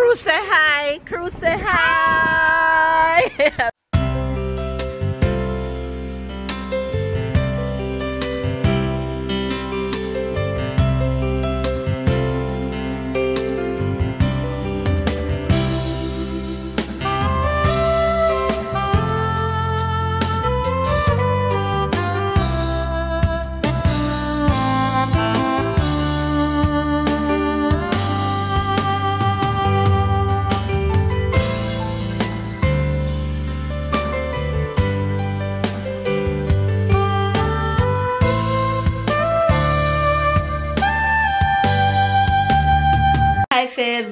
Crew say hi. Crew say hi.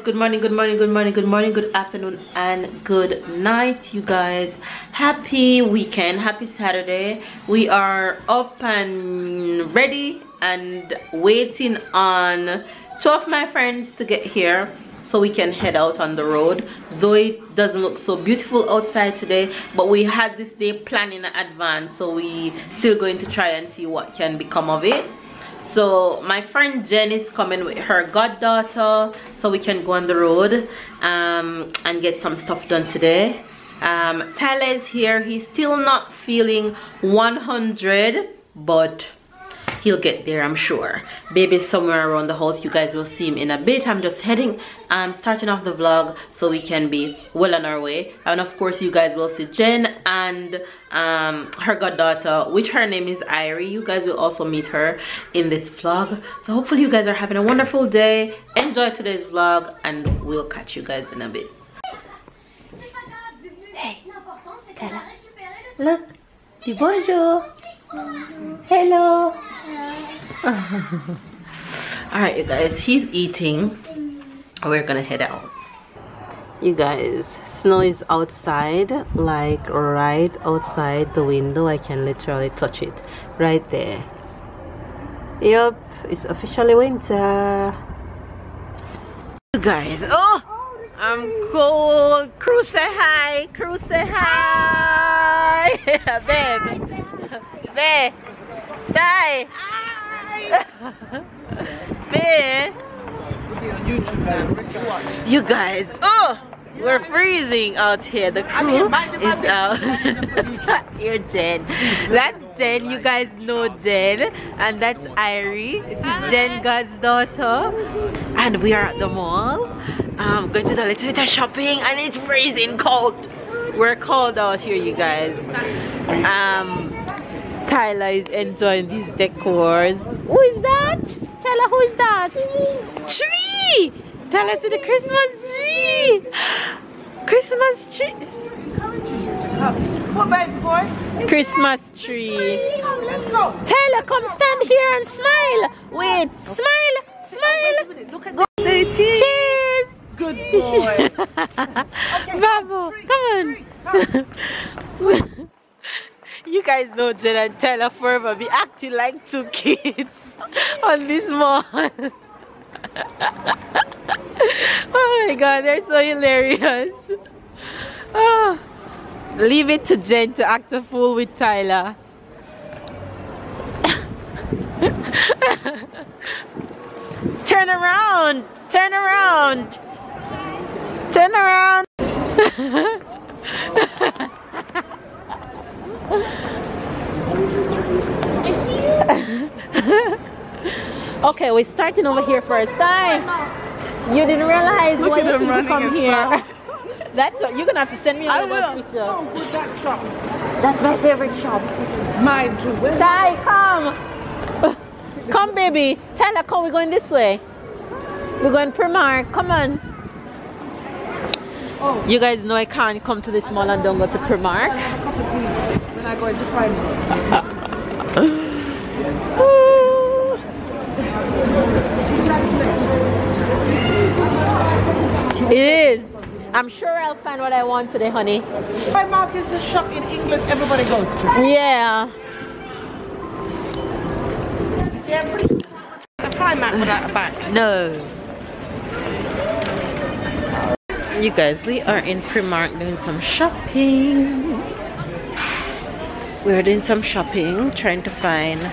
Good morning, good morning, good morning, good morning, good afternoon, and good night, you guys. Happy weekend, happy Saturday. We are up and ready and waiting on two of my friends to get here so we can head out on the road. Though it doesn't look so beautiful outside today, but we had this day planned in advance, so we still going to try and see what can become of it. So my friend Jen is coming with her goddaughter so we can go on the road and get some stuff done today. Tyler is here. He's still not feeling 100, but he'll get there, I'm sure. Baby's somewhere around the house. You guys will see him in a bit. I'm just starting off the vlog so we can be well on our way. And of course you guys will see Jen and her goddaughter, which her name is Irie. You guys will also meet her in this vlog. So hopefully you guys are having a wonderful day. Enjoy today's vlog and we'll catch you guys in a bit. Hey, Kala. Look, dis bonjour. Hello. Alright, you guys, he's eating. We're gonna head out. You guys, snow is outside, like right outside the window. I can literally touch it right there. Yup, it's officially winter. You guys, oh, I'm cold. Crew say hi. Crew say hi. Babe. Babe. Die. Babe. You guys, oh, we're freezing out here. The crew is out. You're Jen. That's Jen. You guys know Jen, and that's Irie. It is Jen God's daughter, and we are at the mall. Going to the little bit of shopping, and it's freezing cold. We're cold out here, you guys. Tyler is enjoying these decors. Who is that? Tyler, who is that? Tree! Tyler, see the Christmas tree! Christmas tree! What, baby boy? Christmas tree. Let's go. Tyler, come stand here and smile. Wait, smile, smile. Look at go. Say cheese. Cheese. Good boy. Babu, come on. You guys know Jen and Tyler forever be acting like two kids on this mall. Oh my god, they're so hilarious. Oh, leave it to Jen to act a fool with Tyler. Turn around, turn around, turn around. Okay, we're starting over here first time. You didn't realize why you didn't come here. That's you're gonna have to send me a little picture. So good, that shop. That's my favorite shop. Mine too. Ty, come. Come, baby. Tyler, come. We're going this way. We're going Primark. Come on. Oh. You guys know I can't come to this mall and don't go to Primark. I have a cup of tea when I go into Primark. It is. I'm sure I'll find what I want today, honey. Primark is the shop in England everybody goes to. Yeah. See, everybody a Primark without a bag. No. You guys, we are in Primark doing some shopping. We're doing some shopping, trying to find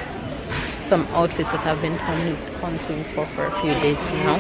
some outfits that I've been hunting for a few days now.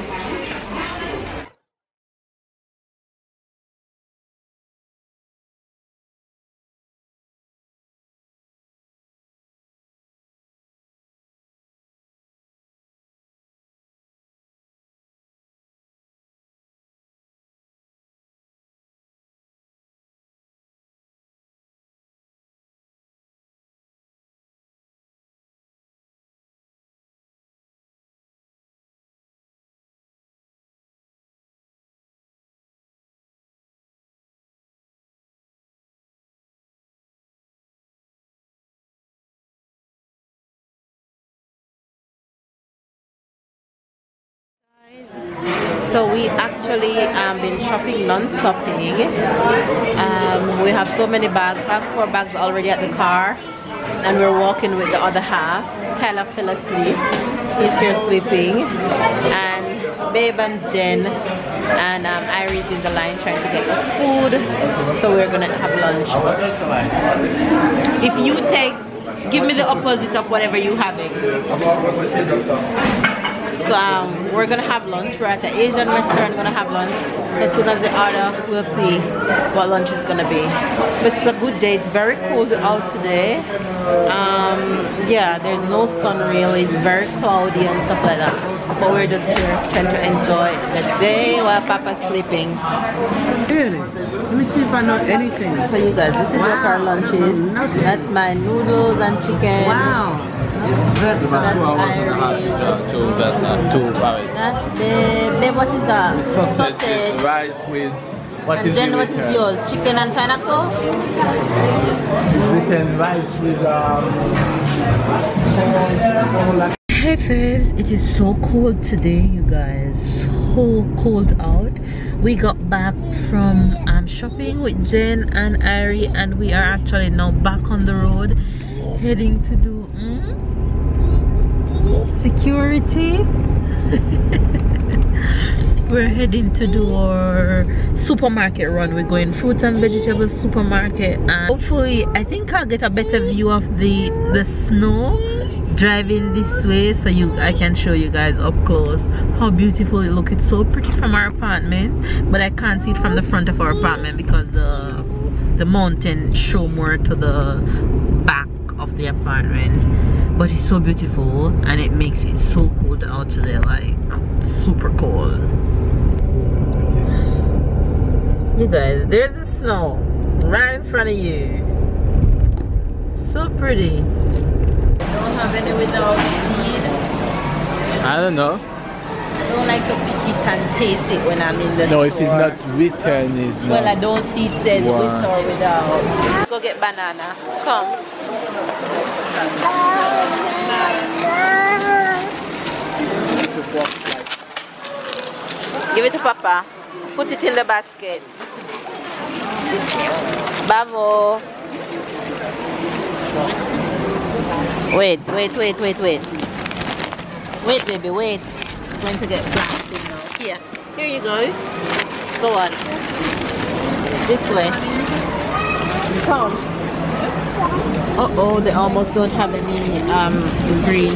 So we actually been shopping non-stopping. We have so many bags. I have 4 bags already at the car, and we're walking with the other half. Tyler fell asleep. He's here sleeping, and Babe and Jen and Iris in the line trying to get us food. So we're gonna have lunch. If you give me the opposite of whatever you having. So we're gonna have lunch. We're at an Asian restaurant, gonna have lunch. As soon as the order, we'll see what lunch is gonna be. But it's a good day. It's very cold out today. Yeah, there's no sun really. It's very cloudy and stuff like that. But we're just here trying to enjoy the day while Papa's sleeping. Really? Let me see if I know anything. So you guys, this is what our lunch is. That's my noodles and chicken. Wow. That's Irish. That's babe, what is that? Sausage. Rice with And then what is yours? Chicken and pineapple? Chicken rice with Hey faves, it is so cold today, you guys. So cold out. We got back from shopping with Jen and Ari, and we are actually now back on the road heading to do security. We're heading to do our supermarket run. We're going fruits and vegetables supermarket, and hopefully I think I'll get a better view of the snow driving this way, so I can show you guys up close how beautiful it looks. It's so pretty from our apartment, but I can't see it from the front of our apartment because the mountain show more to the back of the apartment. But it's so beautiful, and it makes it so cold out today, like super cold. You guys, there's the snow right in front of you. So pretty. Don't have any without seed. I don't know. I don't like to pick it and taste it when I'm in the store. No, if it's not written, it's not. Well, I don't see it says Wow. with or without. Go get banana. Come. Give it to Papa. Put it in the basket. Bravo. Wait. Wait, baby, wait. I'm going to get plastic now. Here you go. Go on. This way. Come. Uh-oh, they almost don't have any green.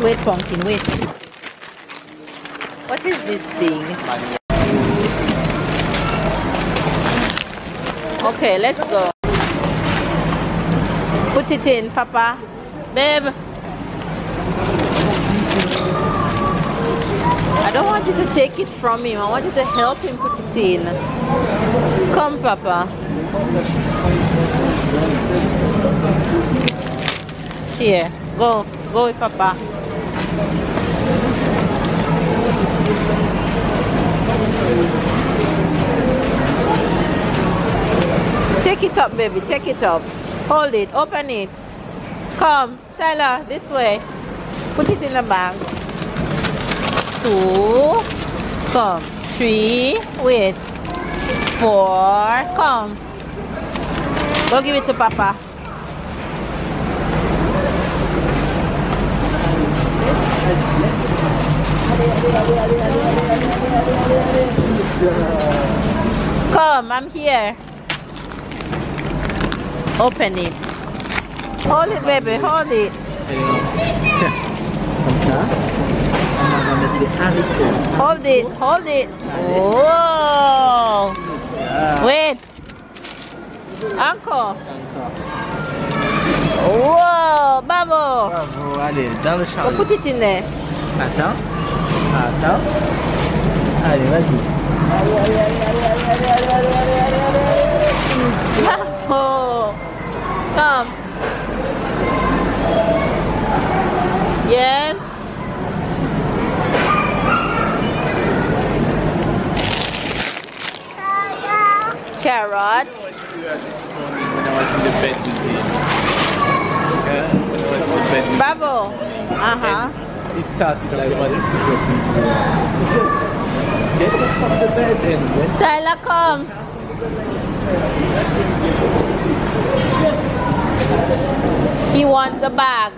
Wait, pumpkin, wait. What is this thing? Okay, let's go. Put it in, Papa. Babe. I don't want you to take it from him. I want you to help him put it in. Come, Papa. Here, go with Papa. Take it up, baby, take it up. Hold it, open it. Come, Tyler, this way. Put it in the bag. 2, come. 3, wait. 4, come. Go give it to Papa. Come, I'm here. Open it. Hold it, baby, hold it. Hold it, hold it. Whoa. Wait. Uncle. Whoa, Bravo. Bravo, allez, dans le champ. Go put it in there. Attends. Allez, vas-y. Bravo. Come. Yes. Carrot. This morning when I was in the bed with him. When I was in the bed with Bravo. him. started like what is to do. Just get up from the bed and went. Tyler, come. He wants the bag.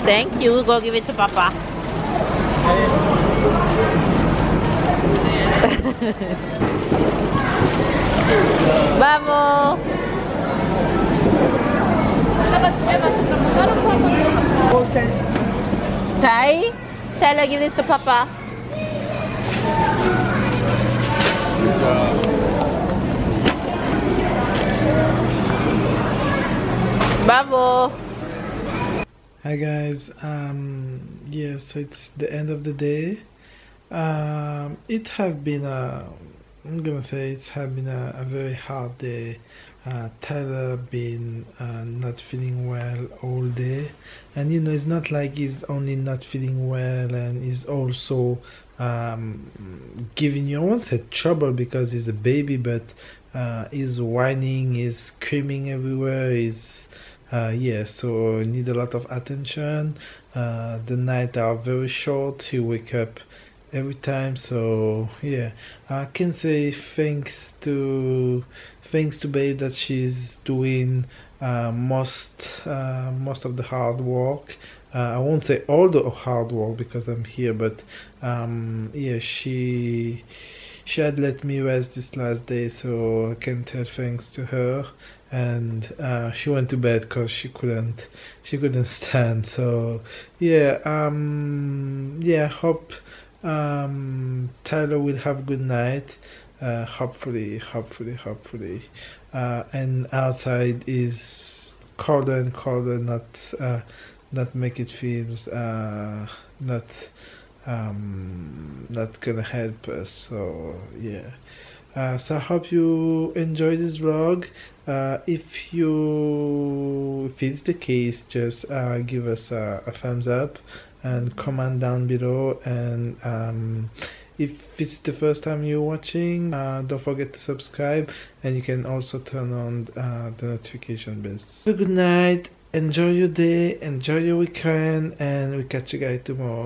Thank you. Go give it to Papa. Bravo. Ty, Tyler, give this to Papa. Bravo. Hi guys, yeah, so it's the end of the day. It have been I'm gonna say it's have been a very hard day. Tyler been not feeling well all day, and you know it's not like he's only not feeling well and he's also giving you, I won't say trouble because he's a baby, but he's whining, he's screaming everywhere, he's yeah, so need a lot of attention. The night are very short, he wake up every time, so yeah, I can say thanks to Babe that she's doing most of the hard work. I won't say all the hard work because I'm here, but yeah, she had let me rest this last day, so I can tell thanks to her. And she went to bed because she couldn't stand. So yeah, yeah, hope Tyler will have a good night. Hopefully. And outside is colder and colder, not make it feels not gonna help us. So yeah. So I hope you enjoy this vlog. If it's the case, just give us a thumbs up and comment down below. And if it's the first time you're watching, don't forget to subscribe, and you can also turn on the notification bell. Have a good night, enjoy your day, enjoy your weekend, and we catch you guys tomorrow.